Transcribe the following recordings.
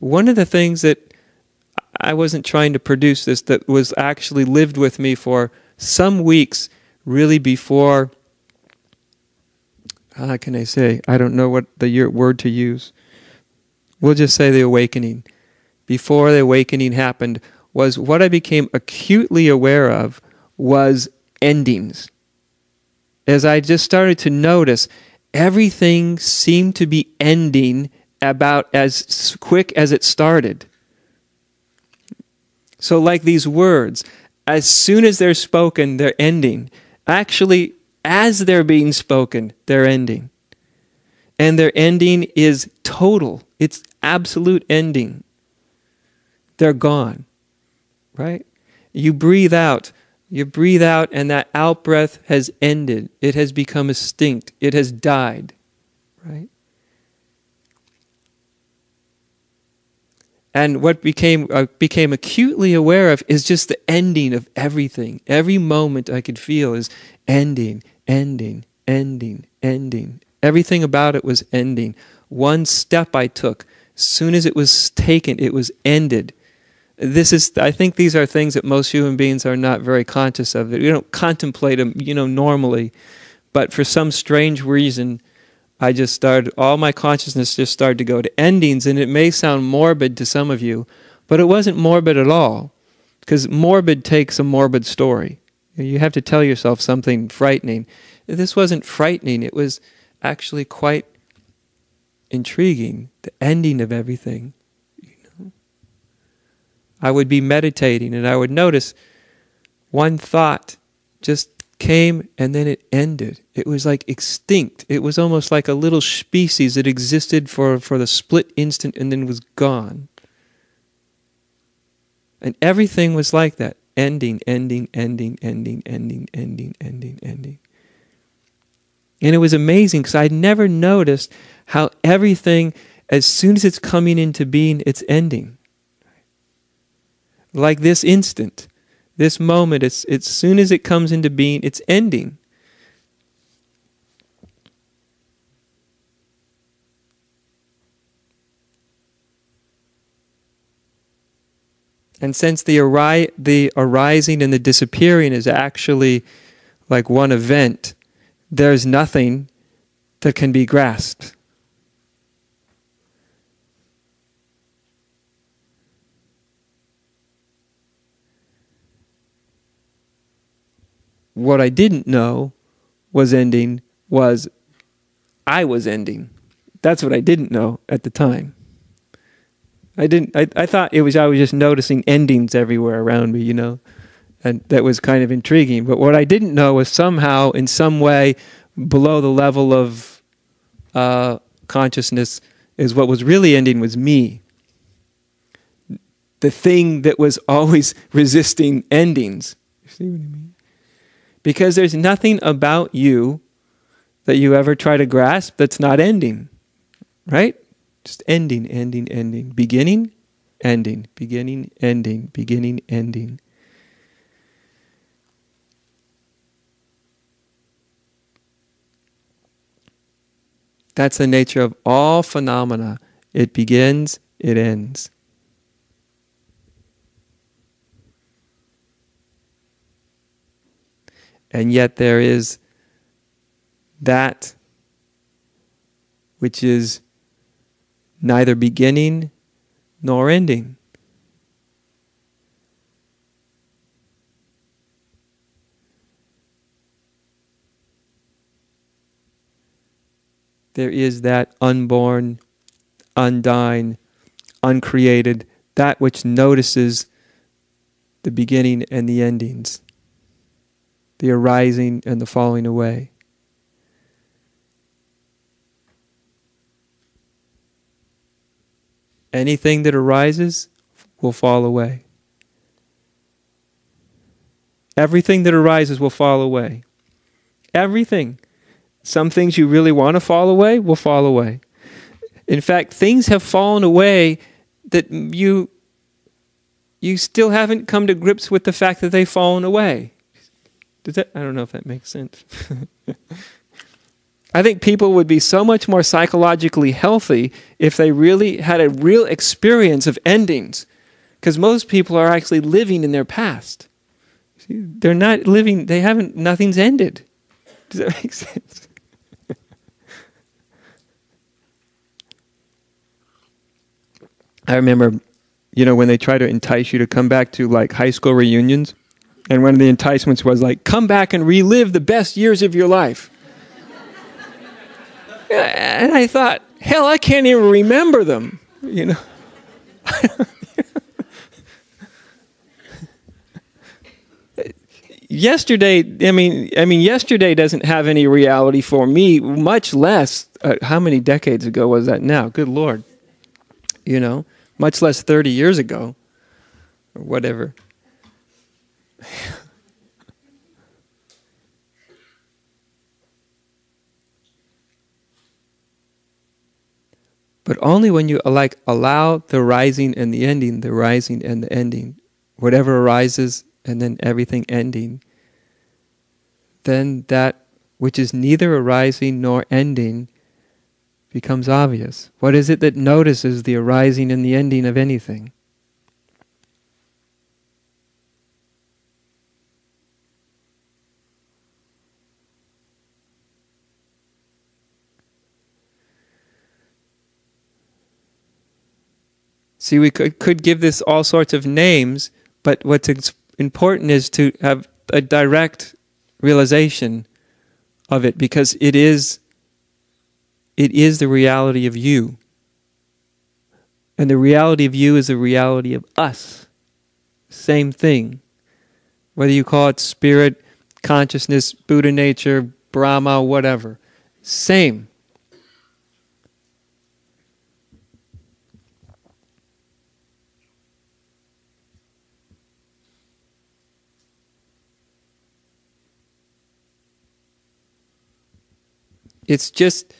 one of the things that I wasn't trying to produce this, that was actually lived with me for some weeks, really before, how can I say? I don't know what the word to use. We'll just say the awakening. Before the awakening happened, was what I became acutely aware of was endings. As I just started to notice, everything seemed to be ending about as quick as it started. So like these words, as soon as they're spoken, they're ending. Actually, as they're being spoken, they're ending. And their ending is total. It's absolute ending. They're gone, right? You breathe out and that out-breath has ended. It has become extinct. It has died, right? And what became acutely aware of is just the ending of everything. Every moment I could feel is ending, ending, ending, ending. Everything about it was ending. One step I took, as soon as it was taken, it was ended. I think these are things that most human beings are not very conscious of. We don't contemplate them, normally. But for some strange reason, all my consciousness just started to go to endings, and it may sound morbid to some of you, but it wasn't morbid at all, because morbid takes a morbid story. You have to tell yourself something frightening. This wasn't frightening, it was actually quite intriguing, the ending of everything. I would be meditating and I would notice one thought just came and then it ended. It was like extinct. It was almost like a little species that existed for the split instant and then was gone. And everything was like that. Ending, ending, ending, ending, ending, ending, ending, ending. And it was amazing because I'd never noticed how everything, as soon as it's coming into being, it's ending. Like this instant, this moment, as soon as it comes into being, it's ending. And since the arising and the disappearing is actually like one event, there's nothing that can be grasped. What I didn't know was ending was I was ending. That's what I didn't know at the time. I thought I was just noticing endings everywhere around me, and that was kind of intriguing. But what I didn't know was somehow, in some way, below the level of consciousness, is what was really ending was me. The thing that was always resisting endings. You see what I mean? Because there's nothing about you that you ever try to grasp that's not ending, right? Just ending, ending, ending. Beginning, ending, beginning, ending, beginning, ending. That's the nature of all phenomena. It begins, it ends. And yet there is that which is neither beginning nor ending. There is that unborn, undying, uncreated, that which notices the beginning and the endings, the arising and the falling away. Anything that arises will fall away. Everything that arises will fall away. Everything. Some things you really want to fall away will fall away. In fact, things have fallen away that you still haven't come to grips with the fact that they've fallen away. I don't know if that makes sense. I think people would be so much more psychologically healthy if they really had a real experience of endings. Because most people are actually living in their past. They're not living, nothing's ended. Does that make sense? I remember, when they try to entice you to come back to like high school reunions, and one of the enticements was like, come back and relive the best years of your life. And I thought, hell, I can't even remember them, Yesterday, yesterday doesn't have any reality for me, much less, how many decades ago was that now? Good Lord. Much less 30 years ago, or whatever. But only when you allow the rising and the ending, the rising and the ending, whatever arises and then everything ending, then that which is neither arising nor ending becomes obvious. What is it that notices the arising and the ending of anything? See, we could give this all sorts of names, but what's important is to have a direct realization of it, because it is the reality of you. And the reality of you is the reality of us. Same thing. Whether you call it spirit, consciousness, Buddha nature, Brahma, whatever. Same. It's just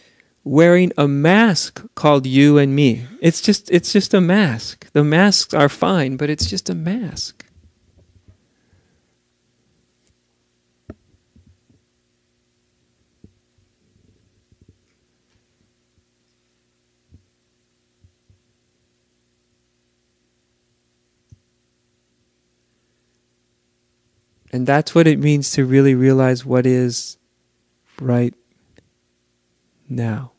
wearing a mask called you and me. It's just a mask. The masks are fine, but it's just a mask. And that's what it means to really realize what is right now.